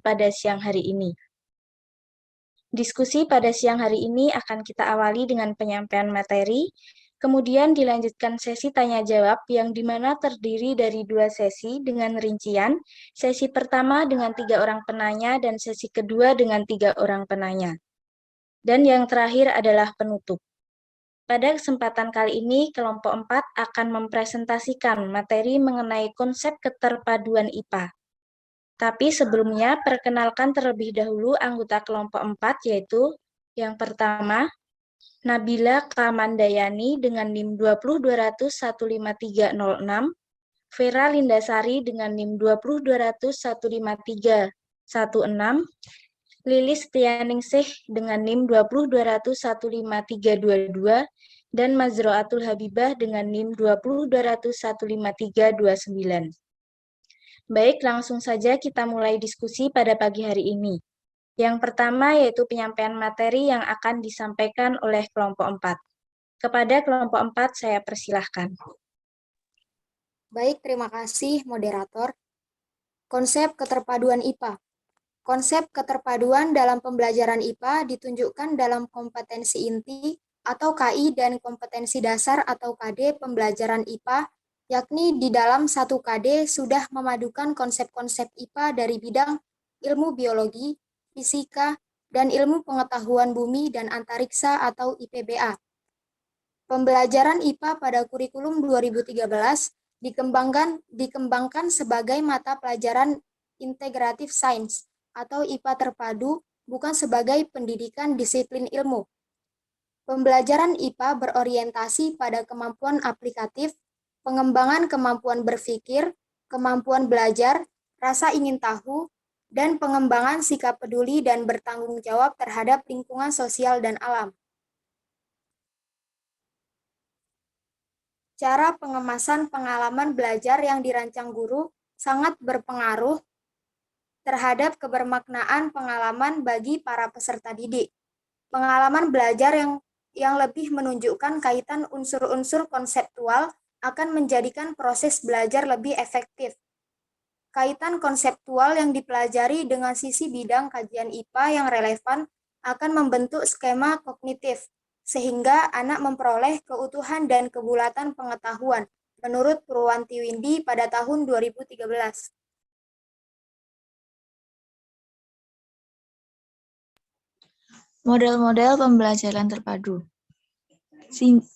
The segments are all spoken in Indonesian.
pada siang hari ini. Diskusi pada siang hari ini akan kita awali dengan penyampaian materi, kemudian dilanjutkan sesi tanya-jawab yang dimana terdiri dari 2 sesi dengan rincian, sesi pertama dengan 3 orang penanya dan sesi kedua dengan 3 orang penanya. Dan yang terakhir adalah penutup. Pada kesempatan kali ini, kelompok 4 akan mempresentasikan materi mengenai konsep keterpaduan IPA. Tapi sebelumnya, perkenalkan terlebih dahulu anggota kelompok 4, yaitu yang pertama, Nabila Kamandayani dengan NIM 20200153006, Vera Lindasari dengan NIM 20200153116, Lilis Tianingsih dengan NIM 20200153222, dan Mazroatul Habibah dengan NIM 20200153229. Baik, langsung saja kita mulai diskusi pada pagi hari ini. Yang pertama yaitu penyampaian materi yang akan disampaikan oleh kelompok 4. Kepada kelompok 4 saya persilahkan. Baik, terima kasih moderator. Konsep keterpaduan IPA. Konsep keterpaduan dalam pembelajaran IPA ditunjukkan dalam kompetensi inti atau KI dan kompetensi dasar atau KD pembelajaran IPA, yakni di dalam satu KD sudah memadukan konsep-konsep IPA dari bidang ilmu biologi, fisika, dan ilmu pengetahuan bumi dan antariksa atau IPBA. Pembelajaran IPA pada kurikulum 2013 dikembangkan sebagai mata pelajaran integratif sains atau IPA terpadu, bukan sebagai pendidikan disiplin ilmu. Pembelajaran IPA berorientasi pada kemampuan aplikatif, pengembangan kemampuan berpikir, kemampuan belajar, rasa ingin tahu, dan pengembangan sikap peduli dan bertanggung jawab terhadap lingkungan sosial dan alam. Cara pengemasan pengalaman belajar yang dirancang guru sangat berpengaruh terhadap kebermaknaan pengalaman bagi para peserta didik. Pengalaman belajar yang lebih menunjukkan kaitan unsur-unsur konseptual akan menjadikan proses belajar lebih efektif. Kaitan konseptual yang dipelajari dengan sisi bidang kajian IPA yang relevan akan membentuk skema kognitif, sehingga anak memperoleh keutuhan dan kebulatan pengetahuan, menurut Purwanti Windy pada tahun 2013. Model-model pembelajaran terpadu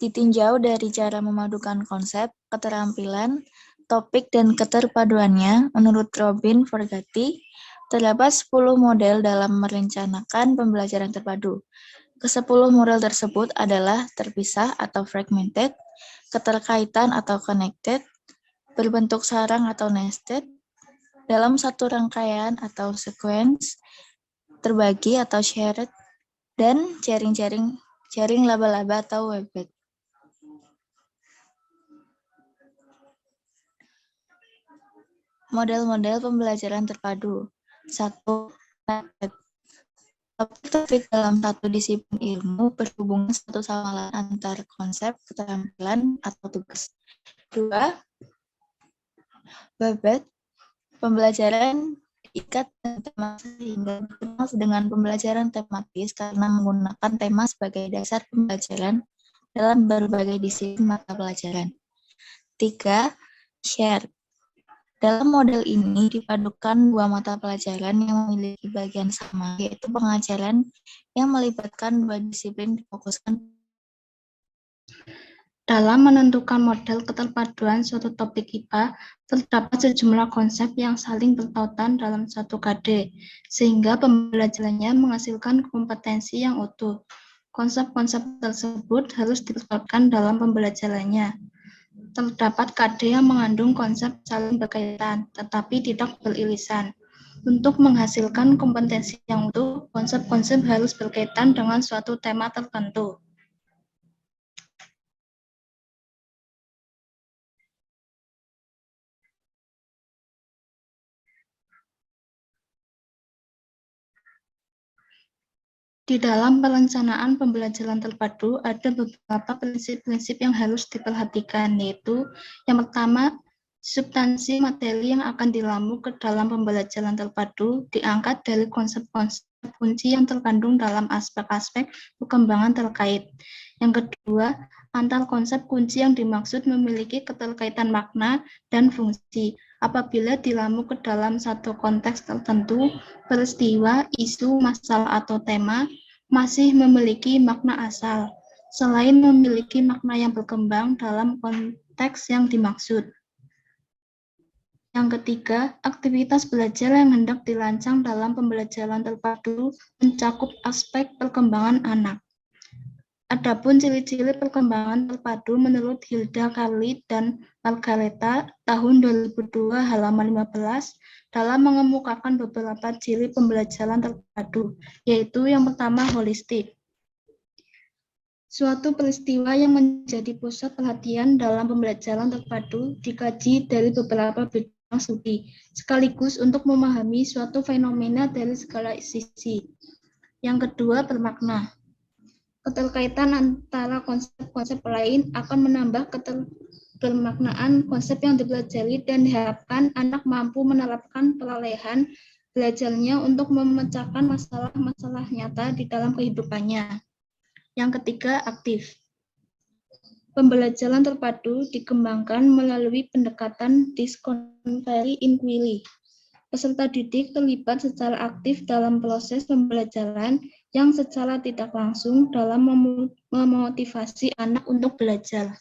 ditinjau dari cara memadukan konsep, keterampilan, topik, dan keterpaduannya. Menurut Robin Forgatti, terdapat 10 model dalam merencanakan pembelajaran terpadu. Ke-10 model tersebut adalah terpisah atau fragmented, keterkaitan atau connected, berbentuk sarang atau nested, dalam satu rangkaian atau sequence, terbagi atau shared, dan jaring laba-laba atau webbed. Model-model pembelajaran terpadu. 1. Topik-topik dalam satu disiplin ilmu berhubungan satu sama lain antar konsep, keterampilan, atau tugas. 2. Webbed. Pembelajaran diikat dengan tema sehingga dikenal dengan pembelajaran tematis karena menggunakan tema sebagai dasar pembelajaran dalam berbagai disiplin mata pelajaran. 3. Shared. Dalam model ini dipadukan dua mata pelajaran yang memiliki bagian sama, yaitu pengajaran yang melibatkan dua disiplin difokuskan. Dalam menentukan model keterpaduan suatu topik IPA, terdapat sejumlah konsep yang saling bertautan dalam satu KD, sehingga pembelajarannya menghasilkan kompetensi yang utuh. Konsep-konsep tersebut harus diterapkan dalam pembelajarannya. Terdapat KD yang mengandung konsep saling berkaitan, tetapi tidak beririsan. Untuk menghasilkan kompetensi yang utuh, konsep-konsep harus berkaitan dengan suatu tema tertentu. Di dalam perencanaan pembelajaran terpadu, ada beberapa prinsip-prinsip yang harus diperhatikan, yaitu yang pertama, Substansi materi yang akan dilamu ke dalam pembelajaran terpadu diangkat dari konsep-konsep kunci yang terkandung dalam aspek-aspek perkembangan terkait. Yang kedua, antar konsep kunci yang dimaksud memiliki keterkaitan makna dan fungsi. Apabila dilamu ke dalam satu konteks tertentu, peristiwa, isu, masalah, atau tema masih memiliki makna asal, selain memiliki makna yang berkembang dalam konteks yang dimaksud. Yang ketiga, aktivitas belajar yang hendak dirancang dalam pembelajaran terpadu mencakup aspek perkembangan anak. Adapun ciri-ciri perkembangan terpadu menurut Hilda Carli dan Margareta tahun 2002 halaman 15 dalam mengemukakan beberapa ciri pembelajaran terpadu, yaitu yang pertama holistik. Suatu peristiwa yang menjadi pusat perhatian dalam pembelajaran terpadu dikaji dari beberapa bidang studi, sekaligus untuk memahami suatu fenomena dari segala sisi. Yang kedua, bermakna. Keterkaitan antara konsep-konsep lain akan menambah ketermaknaan konsep yang dipelajari dan diharapkan anak mampu menerapkan peralihan belajarnya untuk memecahkan masalah-masalah nyata di dalam kehidupannya. Yang ketiga, aktif. Pembelajaran terpadu dikembangkan melalui pendekatan discovery inquiry. Peserta didik terlibat secara aktif dalam proses pembelajaran yang secara tidak langsung dalam memotivasi anak untuk belajar.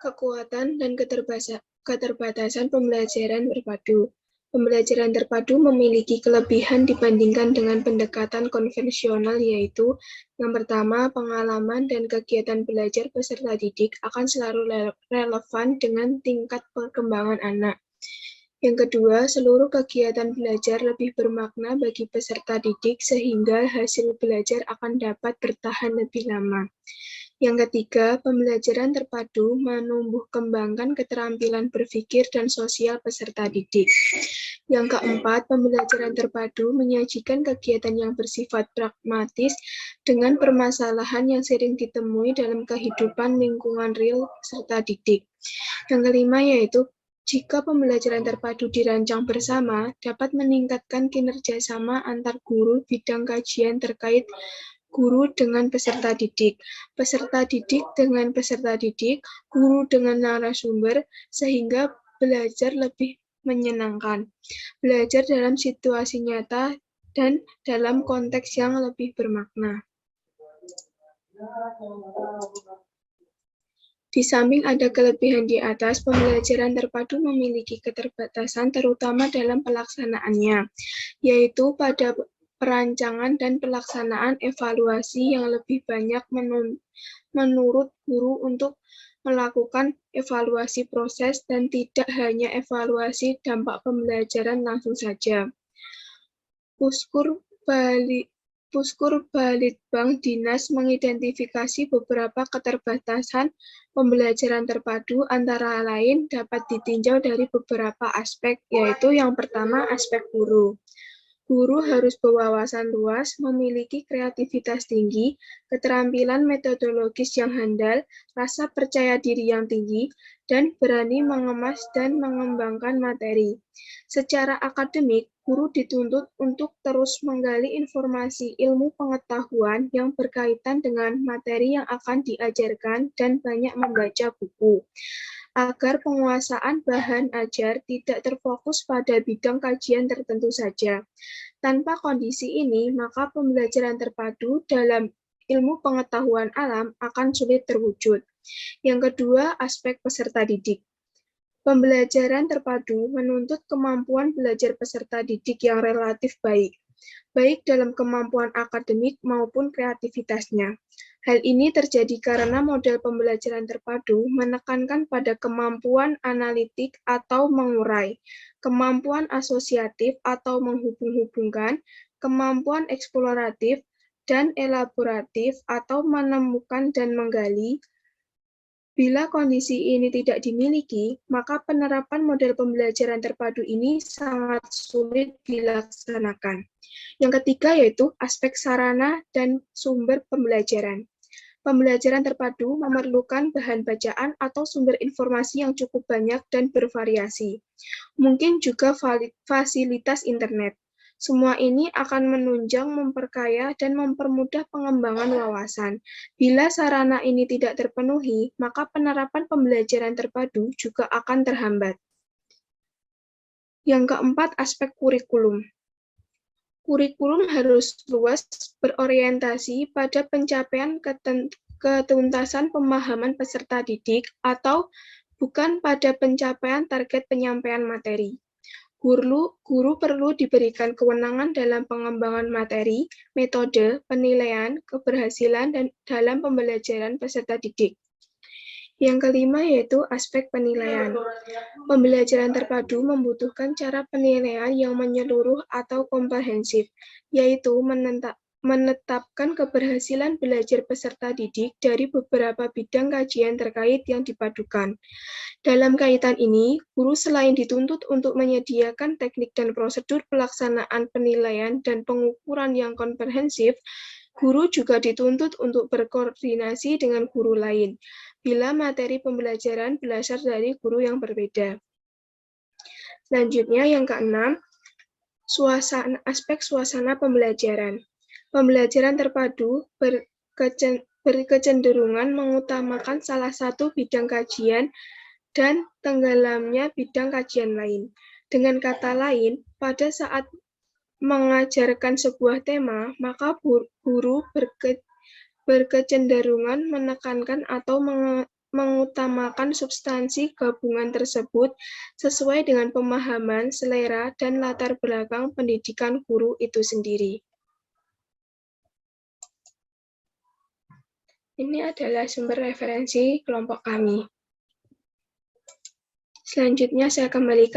Kekuatan dan keterbatasan pembelajaran terpadu. Pembelajaran terpadu memiliki kelebihan dibandingkan dengan pendekatan konvensional, yaitu yang pertama, pengalaman dan kegiatan belajar peserta didik akan selalu relevan dengan tingkat perkembangan anak. Yang kedua, seluruh kegiatan belajar lebih bermakna bagi peserta didik sehingga hasil belajar akan dapat bertahan lebih lama. Yang ketiga, pembelajaran terpadu menumbuh kembangkan keterampilan berpikir dan sosial peserta didik. Yang keempat, pembelajaran terpadu menyajikan kegiatan yang bersifat pragmatis dengan permasalahan yang sering ditemui dalam kehidupan lingkungan real peserta didik. Yang kelima yaitu jika pembelajaran terpadu dirancang bersama, dapat meningkatkan kinerja sama antar guru bidang kajian terkait guru dengan peserta didik, peserta didik dengan peserta didik, guru dengan narasumber, sehingga belajar lebih menyenangkan, belajar dalam situasi nyata, dan dalam konteks yang lebih bermakna. Di samping ada kelebihan di atas, pembelajaran terpadu memiliki keterbatasan terutama dalam pelaksanaannya, yaitu pada perancangan dan pelaksanaan evaluasi yang lebih banyak menurut guru untuk melakukan evaluasi proses dan tidak hanya evaluasi dampak pembelajaran langsung saja. Puskur Balitbang Dinas mengidentifikasi beberapa keterbatasan pembelajaran terpadu antara lain dapat ditinjau dari beberapa aspek, yaitu yang pertama aspek guru. Guru harus berwawasan luas, memiliki kreativitas tinggi, keterampilan metodologis yang handal, rasa percaya diri yang tinggi, dan berani mengemas dan mengembangkan materi. Secara akademik, guru dituntut untuk terus menggali informasi ilmu pengetahuan yang berkaitan dengan materi yang akan diajarkan dan banyak membaca buku, agar penguasaan bahan ajar tidak terfokus pada bidang kajian tertentu saja. Tanpa kondisi ini, maka pembelajaran terpadu dalam ilmu pengetahuan alam akan sulit terwujud. Yang kedua, aspek peserta didik. Pembelajaran terpadu menuntut kemampuan belajar peserta didik yang relatif baik dalam kemampuan akademik maupun kreativitasnya. Hal ini terjadi karena model pembelajaran terpadu menekankan pada kemampuan analitik atau mengurai, kemampuan asosiatif atau menghubung-hubungkan, kemampuan eksploratif dan elaboratif atau menemukan dan menggali, Bila kondisi ini tidak dimiliki, maka penerapan model pembelajaran terpadu ini sangat sulit dilaksanakan. Yang ketiga yaitu aspek sarana dan sumber pembelajaran. Pembelajaran terpadu memerlukan bahan bacaan atau sumber informasi yang cukup banyak dan bervariasi. Mungkin juga fasilitas internet. Semua ini akan menunjang, memperkaya, dan mempermudah pengembangan wawasan. Bila sarana ini tidak terpenuhi, maka penerapan pembelajaran terpadu juga akan terhambat. Yang keempat, aspek kurikulum. Kurikulum harus luas berorientasi pada pencapaian ketuntasan pemahaman peserta didik atau bukan pada pencapaian target penyampaian materi. Guru perlu diberikan kewenangan dalam pengembangan materi, metode, penilaian, keberhasilan, dan dalam pembelajaran peserta didik. Yang kelima yaitu aspek penilaian. Pembelajaran terpadu membutuhkan cara penilaian yang menyeluruh atau komprehensif, yaitu menetapkan keberhasilan belajar peserta didik dari beberapa bidang kajian terkait yang dipadukan. Dalam kaitan ini, guru selain dituntut untuk menyediakan teknik dan prosedur pelaksanaan penilaian dan pengukuran yang komprehensif, guru juga dituntut untuk berkoordinasi dengan guru lain, bila materi pembelajaran berasal dari guru yang berbeda. Selanjutnya, yang keenam, aspek suasana pembelajaran. Pembelajaran terpadu berkecenderungan mengutamakan salah satu bidang kajian dan tenggelamnya bidang kajian lain. Dengan kata lain, pada saat mengajarkan sebuah tema, maka guru berkecenderungan menekankan atau mengutamakan substansi gabungan tersebut sesuai dengan pemahaman, selera, dan latar belakang pendidikan guru itu sendiri. Ini adalah sumber referensi kelompok kami. Selanjutnya saya kembalikan